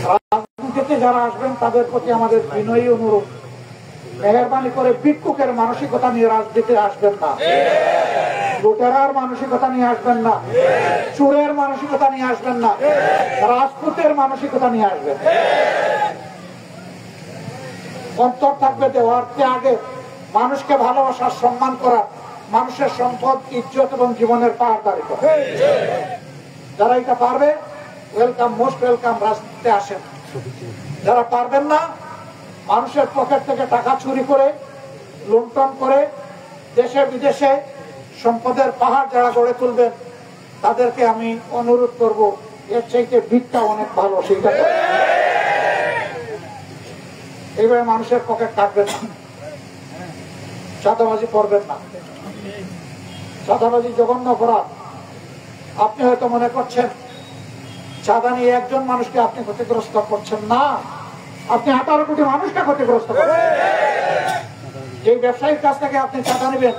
রাজনীতিতে যারা আসবেন তাদের প্রতি আমাদের বিনয়ী অনুরোধ, মেহেরবানি করে ভিক্ষুকের মানসিকতা নিয়ে রাজনীতিতে আসবেন না, লুটেরার মানসিকতা নিয়ে আসবেন না, চোরের মানসিকতা নিয়ে আসবেন না, রাজপুতের মানসিকতা নিয়ে আসবেন। অন্তর থাকবে দেওয়ার আগে, মানুষকে ভালোবাসার, সম্মান করা, মানুষের সম্পদ, ইজ্জত এবং জীবনের পাহাড়দারি করা। যারা এটা পারবে ওয়েলকাম, মোস্ট ওয়েলকাম, রাজনীতিতে আসেন। যারা পারবেন না, মানুষের পকেট থেকে টাকা চুরি করে, লুণ্ঠন করে, দেশে বিদেশে সম্পদের পাহাড় যারা গড়ে তুলবেন, তাদেরকে আমি অনুরোধ করব, এর চাইতে ভিক্ষা অনেক ভালো, সেইটা এইভাবে মানুষের পকেট কাটবেন না, চাঁদাবাজি করবেন না। চাঁদাবাজি জঘন্য অপরাধ। আপনি হয়তো মনে করছেন চাঁদা নিয়ে একজন মানুষকে আপনি ক্ষতিগ্রস্ত করছেন, না, আপনি 18 কোটি মানুষকে ক্ষতিগ্রস্ত করছেন। যে ব্যবসায়ীর কাছ থেকে আপনি চাঁদা নেবেন,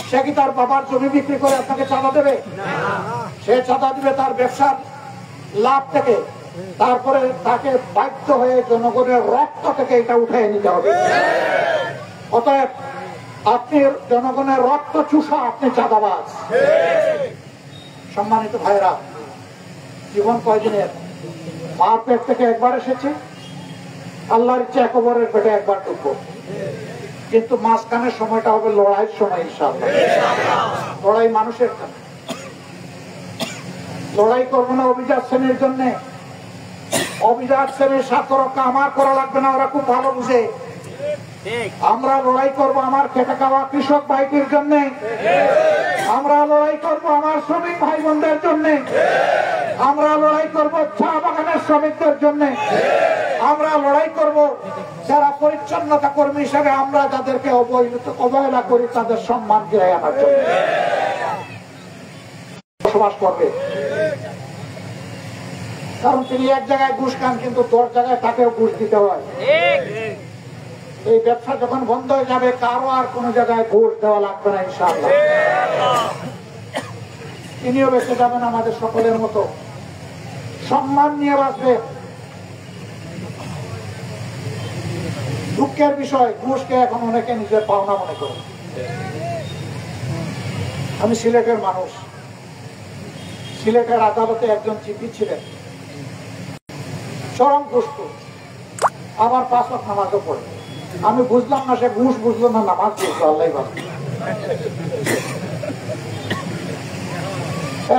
সে কি তার বাবার জমি বিক্রি করে আপনাকে চাঁদা দেবে? সে চাঁদা দিবে তার ব্যবসার লাভ থেকে। তারপরে তাকে বাধ্য হয়ে জনগণের রক্ত থেকে এটা উঠে নিতে হবে। অতএব আপনি জনগণের রক্ত চুষা, আপনি চাঁদাবাজ। সম্মানিত ভাইরা, জীবন কয়দিনের? মার পেট থেকে একবার এসেছে, আল্লাহর ইচ্ছা কবরের পেটে একবার ঢুকবো, কিন্তু মাঝখানের সময়টা হবে লড়াইয়ের সময়। ইনশাআল্লাহ লড়াই মানুষের জন্য, লড়াই করবো না অভিজাত শ্রেণীর জন্য। অভিজাত শ্রেণীর স্বার্থরক্ষা আমার করা লাগবে না, ওরা খুব ভালো বুঝে। আমরা লড়াই করবো আমার খেটে খাওয়া কৃষক ভাইটির জন্য, আমরা লড়াই করবো আমার শ্রমিক ভাই বোনদের জন্য, আমরা লড়াই করবো চা বাগানের শ্রমিকদের জন্য, আমরা লড়াই করব যারা পরিচ্ছন্নতা কর্মী হিসেবে আমরা যাদেরকে অবহেলা করি তাদের সম্মান ফিরিয়ে আনার জন্য বসবাস করবে। কারণ তিনি এক জায়গায় ঘুষ খান, কিন্তু 10 জায়গায় তাকেও ঘুষ দিতে হয়। এই ব্যবসা যখন বন্ধ হয়ে যাবে, কারো আর কোন জায়গায় ঘুষ দেওয়া লাগবে না ইনশাআল্লাহ। তিনিও বেঁচে যাবেন আমাদের সকলের মতো, সম্মান নিয়ে বাঁচবে। দুঃখের বিষয়, ঘুষকে এখন অনেকে নিজের পাওনা মনে করে। আমি সিলেটের মানুষ, সিলেটের আদালতে একজন জিপি ছিলেন, চরম ঘুষখোর, আবার 5 ওয়াক্ত নামাজও পড়ে। আমি বুঝলাম না সে ঘুষ বুঝলো না নামাজ বুঝলো, আল্লাহ ভালো।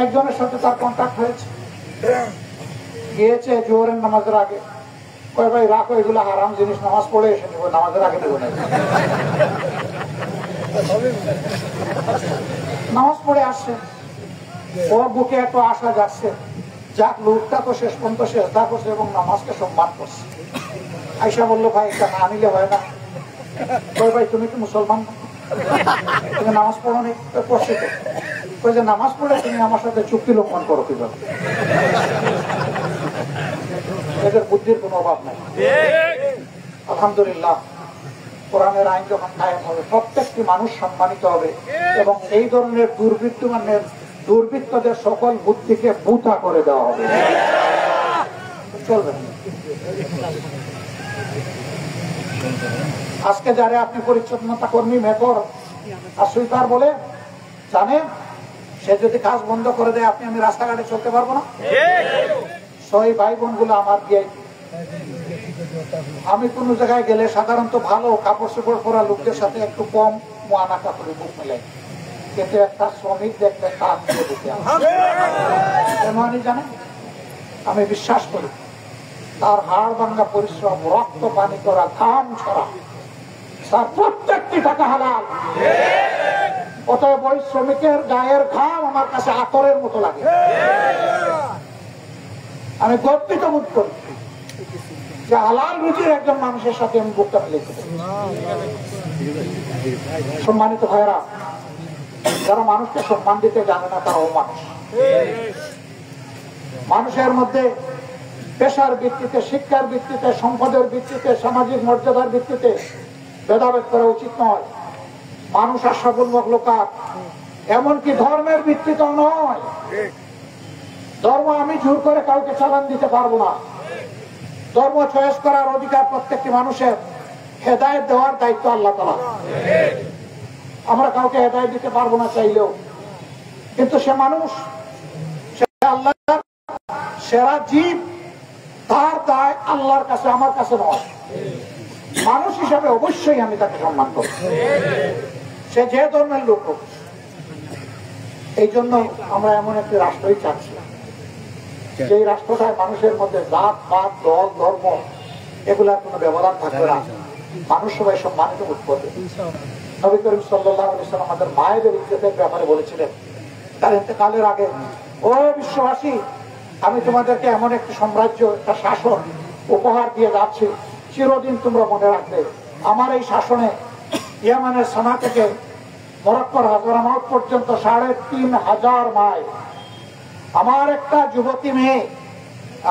একজনের সাথে তার কন্ট্যাক্ট হয়েছে, গিয়েছে জোহরের নামাজের আগে, কয় ভাই রাখো এগুলো হারাম জিনিস, নামাজ পড়ে এসে নেবো, নামাজের আগে নেবো না। নামাজ পড়ে আসছে, ওর বুকে একটু আশা যাচ্ছে, যাক লোকটা তো শেষ পর্যন্ত সেজদা করছে এবং নামাজকে সম্মান করছে। আয়সা বললো ভাই এটা না নিলে হয় না। কয় ভাই তুমি কি মুসলমান না? তুমি নামাজ পড়ো নি? পড়ছি তো। কই যে নামাজ পড়ে তুমি আমার সাথে চুক্তি লঙ্ঘন করো কিভাবে? এদের বুদ্ধির কোনো অভাব নাই। আলহামদুলিল্লাহ, কোরআনের আইন যখন কায়েম হবে, প্রত্যেকটি মানুষ সম্মানিত হবে এবং এই ধরনের দুর্বৃত্তদের সকল বুদ্ধিকে বুতা করে দেওয়া হবে। চলবে আজকে যারা আপনি পরিচ্ছন্নতা কর্মী, মেকর আর সুইপার বলে জানেন, সে যদি কাজ বন্ধ করে দেয়, আমি রাস্তাঘাটে চলতে পারবো না। সই ভাই বোন গুলো আমার গিয়ে, আমি কোন জায়গায় গেলে সাধারণত ভালো কাপড় চোপড় পরা লোকদের সাথে একটু কম মোয়ানাকা করে বুক মেলাই, কিন্তু একটা শ্রমিক দেখলে কাজ দিয়ে দিতে কেন আমি জানেন, আমি বিশ্বাস করি তার হাড় ভাঙ্গা পরিশ্রম, রক্ত পানি করা, ঘাম ছড়া, তার প্রত্যেকটি টাকা হালাল। অতএব ওই শ্রমিকের গায়ের ঘাম আমার কাছে আতরের মতো লাগে। আমি গর্বিত বোধ করি যে হালাল রুজির একজন মানুষের সাথে আমি বুকটা মিলিয়ে দিতে। সম্মানিত ভাইরা, যারা মানুষকে সম্মান দিতে জানে না তারাও মানুষ। মানুষের মধ্যে পেশার ভিত্তিতে, শিক্ষার ভিত্তিতে, সম্পদের ভিত্তিতে, সামাজিক মর্যাদার ভিত্তিতে ভেদাভেদ করা উচিত নয়। মানুষ আশরাফুল মাখলুকাত, এমনকি ধর্মের ভিত্তিতেও নয়। ধর্ম আমি জোর করে কাউকে চালান দিতে পারবো না। ধর্ম চয়েস করার অধিকার প্রত্যেকটি মানুষের, হেদায়েত দেওয়ার দায়িত্ব আল্লাহ তাআলা। আমরা কাউকে হেদায়েত দিতে পারবো না চাইলেও, কিন্তু সে মানুষ, সে আল্লাহর সেরা জীব, তার দায় আল্লাহর কাছে, আমার কাছে নয়। মানুষ হিসাবে অবশ্যই আমি তাকে সম্মান করব, সে যে ধর্মের লোক হোক। এই জন্য আমরা এমন একটি রাষ্ট্রই চাচ্ছি, যে রাষ্ট্রটায় মানুষের মধ্যে জাত পাত দল ধর্ম এগুলার কোনো ব্যবধান থাকবে না, মানুষ সবাই সম্মানিত বোধ করবে। নবী করিম সাল্লাল্লাহু আলাইহি ওয়াসাল্লাম আমাদের মায়েদের ইজ্জতের ব্যাপারে বলেছিলেন তার ইন্তেকালের আগে, ও বিশ্ববাসী, আমি তোমাদেরকে এমন একটি সাম্রাজ্য, একটা শাসন উপহার দিয়ে যাচ্ছি, চিরদিন তোমরা মনে রাখবে। আমার এই শাসনে ইয়ামানের সানা থেকে মরক্কোর হাজরামাউত পর্যন্ত ৩,৫০০ মাইল, আমার একটা যুবতী মেয়ে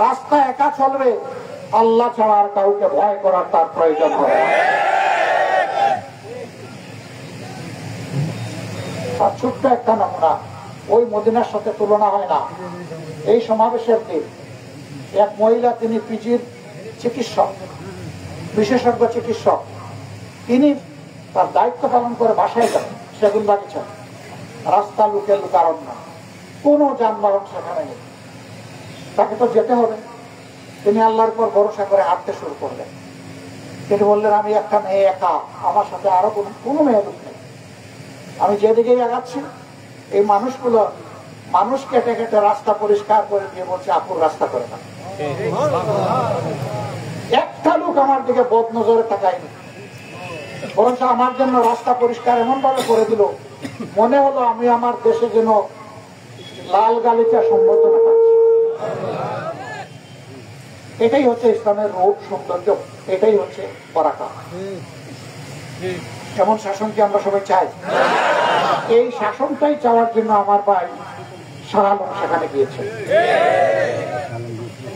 রাস্তা একা চলবে, আল্লাহ ছাড়া আর কাউকে ভয় করার তার প্রয়োজন হবে না। ছোট্ট একটা নমুনা, ওই মদিনার সাথে তুলনা হয় না। এই সমাবেশের দিন এক মহিলা, তিনি পিজির চিকিৎসক, বিশেষজ্ঞ চিকিৎসক, তিনি তার দায়িত্ব পালন করে বাসায় যান সেগুন বাগিচা, রাস্তা লুকে লুকারণ্য, কোনো যানবাহন সেখানে নেই, তাকে তো যেতে হবে। তিনি আল্লাহর উপর ভরসা করে হাঁটতে শুরু করলেন। তিনি বললেন, আমি একটা মেয়ে একা, আমার সাথে আরো কোনো মেয়ে লোক নেই, আমি যেদিকেই আগাচ্ছি এই মানুষগুলো মানুষ কেটে কেটে রাস্তা পরিষ্কার করে দিয়ে বলছে, আপুর রাস্তা করে না। একটা লোক আমার দিকে বদ নজরে তাকায়নি, বরঞ্চ আমার জন্য রাস্তা পরিষ্কার এমন ভাবে করে দিল, মনে হলো আমি আমার দেশে যেন লাল গালিচা সম্বর্ধনা পাচ্ছি। এটাই হচ্ছে ইসলামের রূপ, সৌন্দর্য, এটাই হচ্ছে বরাকা। এমন শাসন কি আমরা সবাই চাই? এই শাসনটাই চাওয়ার জন্য আমার ভাই শাহ আলম সেখানে গিয়েছে।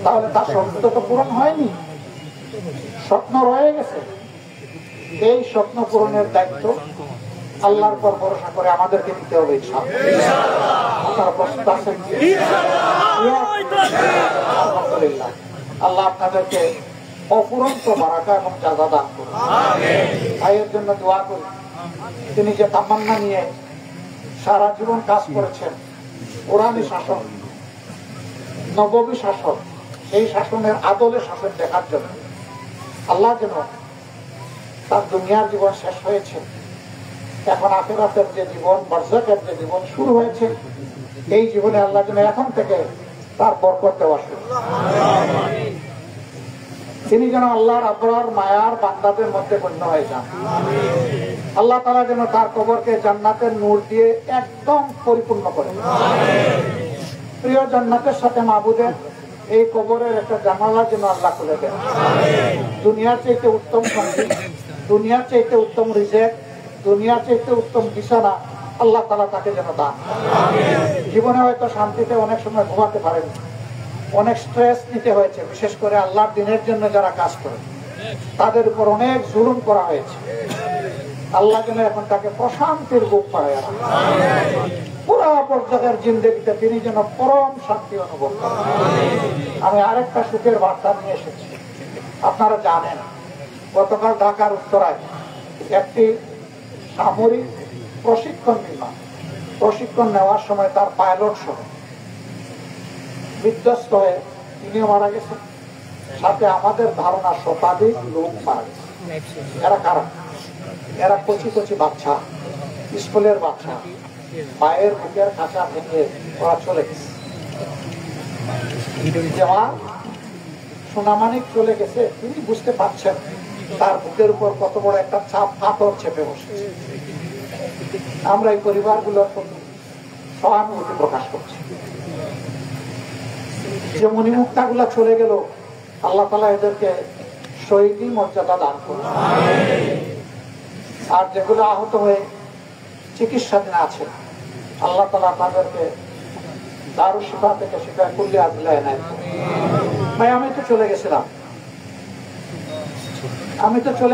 তাহলে তার স্বপ্ন তো পূরণ হয়নি, স্বপ্ন রয়ে গেছে। এই স্বপ্ন পূরণের দায়িত্ব আল্লাহর পর ভরসা করে আমাদেরকে নিতে হবে। আপনারা প্রস্তুত আছেন? আলহামদুলিল্লাহ, আল্লাহ আপনাদেরকে অফুরন্ত বারাকা এবং জাযা দান করুন। ভাইয়ের জন্য দোয়া করি, তিনি যে তামান্না নিয়ে সারা জীবন কাজ করেছেন, কোরআনী শাসন, নববী শাসন, এই শাসনের আদলে শাসন দেখার জন্য, আল্লাহ যেন তার দুনিয়ার জীবন শেষ হয়েছে, এখন আখিরাতের যে জীবন, বারযাখের যে জীবন শুরু হয়েছে, এই জীবনে আল্লাহ যেন এখন থেকে তার বরকত দেওয়া শুরু। তিনি যেন আল্লাহর আবরার মায়ার বান্দাদের মধ্যে গণ্য হয়ে যান। আল্লাহ তাআলা যেন তার কবরকে জান্নাতের নূর দিয়ে একদম পরিপূর্ণ করেন। প্রিয় জান্নাতের সাথে মাবুদের এই কবরের একটা জানালা যেন আল্লাহ খুলে দেন। দুনিয়ার চাইতে উত্তম সঙ্গী, দুনিয়ার চাইতে উত্তম রিজেক, দুনিয়ার চাইতে উত্তম বিছানা আল্লাহ তাআলা তাকে যেন দান। জীবনে হয়তো শান্তিতে অনেক সময় ঘুমাতে পারেন, অনেক স্ট্রেস নিতে হয়েছে, বিশেষ করে আল্লাহর দ্বীনের জন্য যারা কাজ করে তাদের উপর অনেক জুলুম করা হয়েছে। আল্লাহ যেন এখন তাকে প্রশান্তির বুক পাড়ায় পুরা পর্যায়ের জিন্দেগিতে তিনি যেন পরম শান্তি অনুভব করেন। আমি আরেকটা সুখের বার্তা নিয়ে এসেছি। আপনারা জানেন, গতকাল ঢাকার উত্তরায় একটি সামরিক প্রশিক্ষণ নেওয়ার সময় তার পাইলট সহ বিধ্বস্ত হয়ে তিনিও মারা গেছেন, সাথে আমাদের ধারণা শতাধিক লোক মারা গেছে। এরা কারা? এরা কচি কচি বাচ্চা, স্কুলের বাচ্চা, পায়ের বুকের কাঁচা ভেঙে ওরা চলে গেছে। যেমন সোনামানিক চলে গেছে, তিনি বুঝতে পারছেন তার বুকের উপর কত বড় একটা চাপ পাথর চেপে বসে। আমরা এই পরিবারগুলোর প্রতি সহানুভূতি প্রকাশ করছি। যে মণিমুক্তা গুলা চলে গেল, আল্লাহ তাআলা এদেরকে শহীদী মর্যাদা দান করুন। আর যেগুলো আহত হয়ে চিকিৎসাধীন আছে, আল্লাহ তাআলা তাদেরকে দারুস শিফা থেকে শিফা কুল্লিয়া দিলায় নেয়। ভাই, আমি তো চলে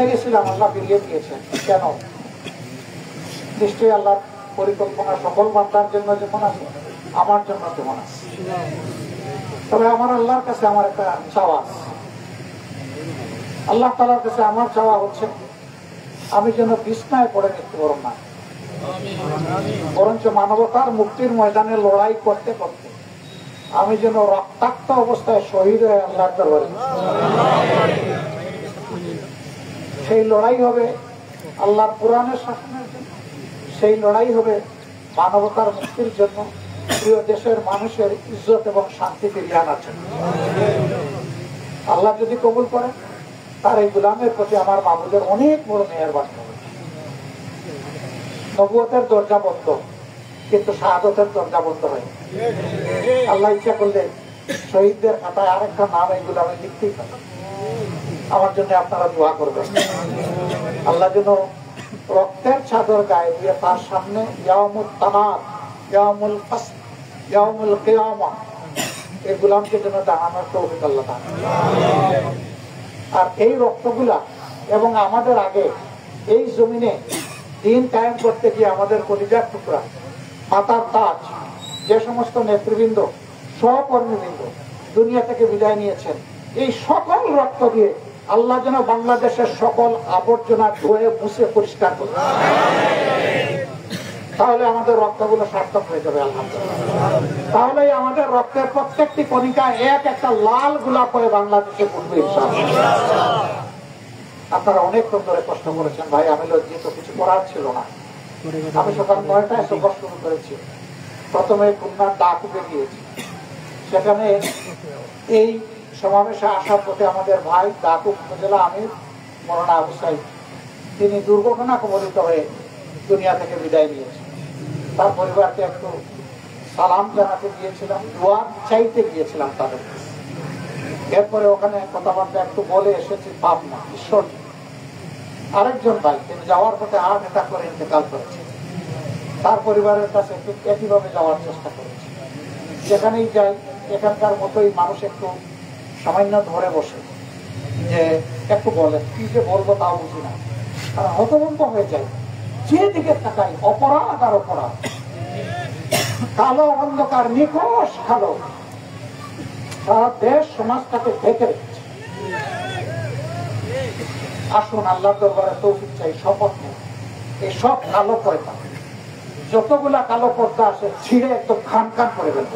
গেছিলাম, আল্লাহ ফিরিয়ে দিয়েছেন। কেন? নিশ্চয়ই আল্লাহর পরিকল্পনা সকল বান্দার জন্য যেমন আছে, আমার জন্য তেমন আছে। তবে আমার আল্লাহর কাছে আমার একটা চাওয়া আছে, আল্লাহ তাআলার কাছে আমার চাওয়া হচ্ছে আমি যেন বিছনায় পড়ে মৃত্যুবরণ না, বরঞ্চ মানবতার মুক্তির ময়দানে লড়াই করতে করতে আমি যেন রক্তাক্ত অবস্থায় শহীদ হয়ে আল্লাহর দরবারে। সেই লড়াই হবে আল্লাহর কোরআনের শাসনের জন্য, সেই লড়াই হবে মানবতার মুক্তির জন্য, প্রিয় দেশের মানুষের ইজ্জত এবং শান্তি ফিরিয়ে আনার জন্য। আল্লাহ যদি কবুল করেন তার এই গোলামের প্রতি আমার মাবুদের অনেক বড় মেহেরবানি হবে। নবুয়তের দরজা বন্ধ, কিন্তু শাহাদতের দরজা বন্ধ হয়। আল্লাহ ইচ্ছা করলে শহীদদের খাতায় আরেকটা নাম এই গোলামে লিখতেই পারে। আমার জন্য আপনারা দোয়া করবেন, আল্লাহ যেন রক্তের চাদর গায়ে দিয়ে তার সামনে ইয়াউমুত তানার, ইয়াউমুল ফাসল, ইয়াউমুল কিয়ামা এই গোলামকে যেন দাঁড়ানোর তৌফিক আল্লাহ দান। আর এই রক্তগুলা এবং আমাদের আগে এই জমিনে দিন কায়েম করতে গিয়ে আমাদের কলিজার টুকরা, মাতার তাজ, যে সমস্ত নেতৃবৃন্দ, সহকর্মীবৃন্দ দুনিয়া থেকে বিদায় নিয়েছেন, এই সকল রক্ত দিয়ে আল্লাহ যেন বাংলাদেশের সকল আবর্জনা ধুয়ে মুছে পরিষ্কার করে, তাহলে আমাদের রক্তগুলো সার্থক হয়ে যাবে আলহামদুলিল্লাহ। তাহলে আমাদের রক্তের প্রত্যেকটি কণিকা এক একটা লাল গোলাপ হয়ে বাংলাদেশে উঠবে ইনশাআল্লাহ। আপনারা অনেকক্ষণ ধরে কষ্ট করেছেন ভাই, আমি লজ্জিত, কিছু করার ছিল না। আমি সকাল 9টায় সফর শুরু করেছি। প্রথমে খুলনার ডাকুতে গিয়েছি, সেখানে এই সমাবেশে আসার পথে আমাদের ভাই ডাকু উপজেলা আমির মৌলানা আবু সাইদ, তিনি দুর্ঘটনা কবলিত হয়ে দুনিয়া থেকে বিদায় নিয়েছেন। তার পরিবারকে একটু সালাম জানাতে গিয়েছিলাম, দোয়া চাইতে গিয়েছিলাম তাদের। এরপরে ওখানে কথাবার্তা একটু বলে এসেছি পাবনা ঈশ্বর। আরেকজন ভাই তিনি যাওয়ার পথে হার্ট অ্যাটাক করে ইন্তেকাল করেছেন, তার পরিবারের কাছে একটু একইভাবে যাওয়ার চেষ্টা করেছি। যেখানেই যাই এখানকার মতোই মানুষ একটু সামান্য ধরে বসে, যে একটু বলে, কি যে বলবো তাও বুঝি না, কারণ হতভম্ব হয়ে যায়। যেদিকে তাকাই অপরাধ আর অপরাধ, কালো অন্ধকার নিখোঁজ কালো, সারা দেশ সমাজটাকে ঢেকে রেখেছে। আসুন আল্লাহর দরবারে তৌফিক চাই, শপথ নেই এই সব কালো পর্দা, যতগুলা কালো পর্দা আছে ছিঁড়ে একদম খান খান করে দেবে।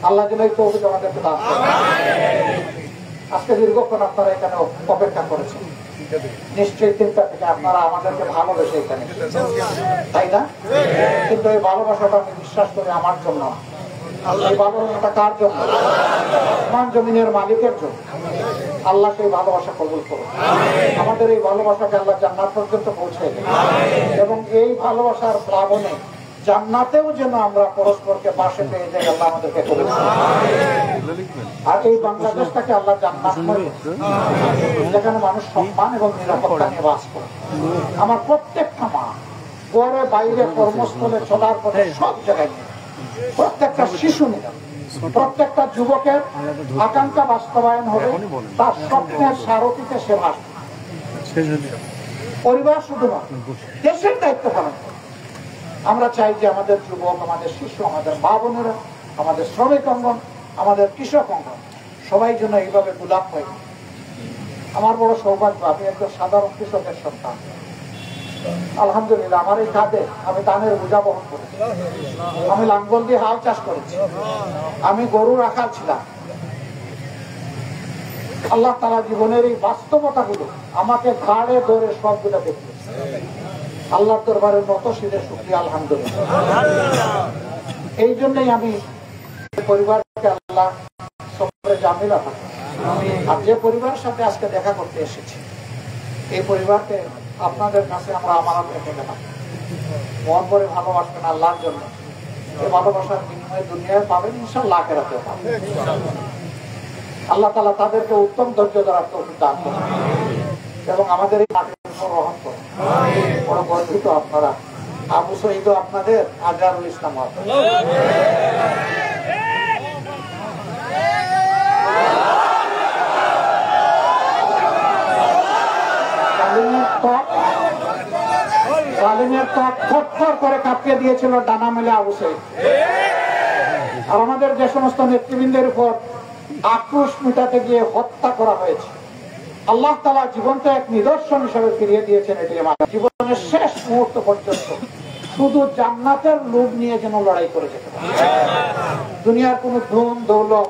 আল্লাহ যেন এই তৌফিক আমাদেরকে দান করেন। আজকে দীর্ঘক্ষণ আপনারা এখানে অপেক্ষা করেছেন, নিশ্চয়ই 3টা থেকে আপনারা আমাদেরকে ভালোবেসে এখানে, তাই না? কিন্তু এই ভালোবাসাটা আমি বিশ্বাস করি আমার জন্য, এই ভালোবাসাটা কার জন্য? আসমান জমিনের মালিকের জন্য। আল্লাহ সেই ভালোবাসা কবুল করুন, আমাদের এই ভালোবাসাকে আল্লাহ জান্নাত পর্যন্ত পৌঁছে দেন, এবং এই ভালোবাসার প্লাবনে জান্নাতেও যেন আমরা পরস্পরকে পাশে পেয়ে যাই। আল্লাহ আমাদেরকে কবুল করুন। আর এই বাংলাদেশটাকে আল্লাহ জান্নাত করে, যেখানে মানুষ সম্মান এবং নিরাপত্তা নিয়ে বাস করে। আমার প্রত্যেকটা মা ঘরে বাইরে কর্মস্থলে চলার পথে সব জায়গায়, প্রত্যেকটা শিশু নিয়ে, প্রত্যেকটা যুবকের আকাঙ্ক্ষা বাস্তবায়ন হবে, তার স্বপ্নের সারথিতে সে বাস। পরিবার শুধু নয়, দেশের দায়িত্ব পালন করে। আমরা চাই যে আমাদের যুবক, আমাদের শিশু, আমাদের মা বোনেরা, আমাদের শ্রমিক অঙ্গন, আমাদের কৃষক অঙ্গন সবাই যেন এইভাবে গোলাপ হয়। আমার বড় সৌভাগ্য, আমি একজন সাধারণ কৃষকের সন্তান। আলহামদুলিল্লাহ আমার এই কাঁধে আমি ধানের বোঝা বহন করেছি, আমি লাঙ্গল দিয়ে হাল চাষ করেছি, আমি গরু রাখাল ছিলাম। আল্লাহ তাআলা জীবনের এই বাস্তবতাগুলো আমাকে ঘাড়ে ধরে সবগুলো দেখতে, আল্লাহর দরবারে নত শিরে শুকরিয়া আলহামদুলিল্লাহ। এই জন্যই আমি পরিবারকে আল্লাহ সফরে জামিলা থাকে। আর যে পরিবারের সাথে আজকে দেখা করতে এসেছি, এই পরিবারকে আপনাদের কাছে আমরা আমানত রেখে গেলাম। মন করে ভালোবাসবেন আল্লাহর জন্য, এই ভালোবাসার বিনিময়ে দুনিয়ায় পাবেন, ইনশাআল্লাহ আখিরাতেও পাবেন। আল্লাহ তাআলা তাদেরকে উত্তম ধৈর্য ধরার তৌফিক দান করুন এবং আমাদের এই মাটির উপর রহম করুন। বড় গর্বিত আপনারা। আবু শহীদ আপনাদের, আজহারুল ইসলাম জালিমের ত্বক থরথর করে কাঁপিয়ে দিয়েছিল ডানা মেলে আবু শহীদ। আর আমাদের যে সমস্ত নেতৃবৃন্দের উপর আক্রোশ মেটাতে গিয়ে হত্যা করা হয়েছে। আল্লাহ তাআলা জীবন্ত এক নিদর্শন হিসেবে ফিরিয়ে দিয়েছেন এটি। জীবনের শেষ মুহূর্ত পর্যন্ত শুধু জান্নাতের লোভ নিয়ে যেন লড়াই করে যেতে পারে। দুনিয়ার কোন ধন দৌলত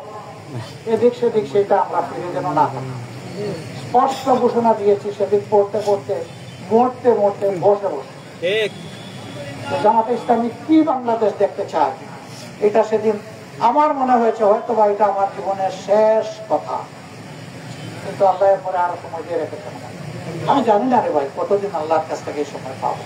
এদিক সেদিক সেটা আমরা ফিরে যেন না থাকি। স্পষ্ট ঘোষণা দিয়েছি সেদিক পড়তে পড়তে মরতে মরতে বসে বসে জামাতে ইসলামী কি বাংলাদেশ দেখতে চায়, এটা সেদিন আমার মনে হয়েছে হয়তো বা এটা আমার জীবনের শেষ কথা। কিন্তু আল্লাহ পরে আরো সময় দিয়ে রেখেছেন। আমি জানি না রে ভাই কতদিন আল্লাহর কাছ থেকে এই সময় পাবো।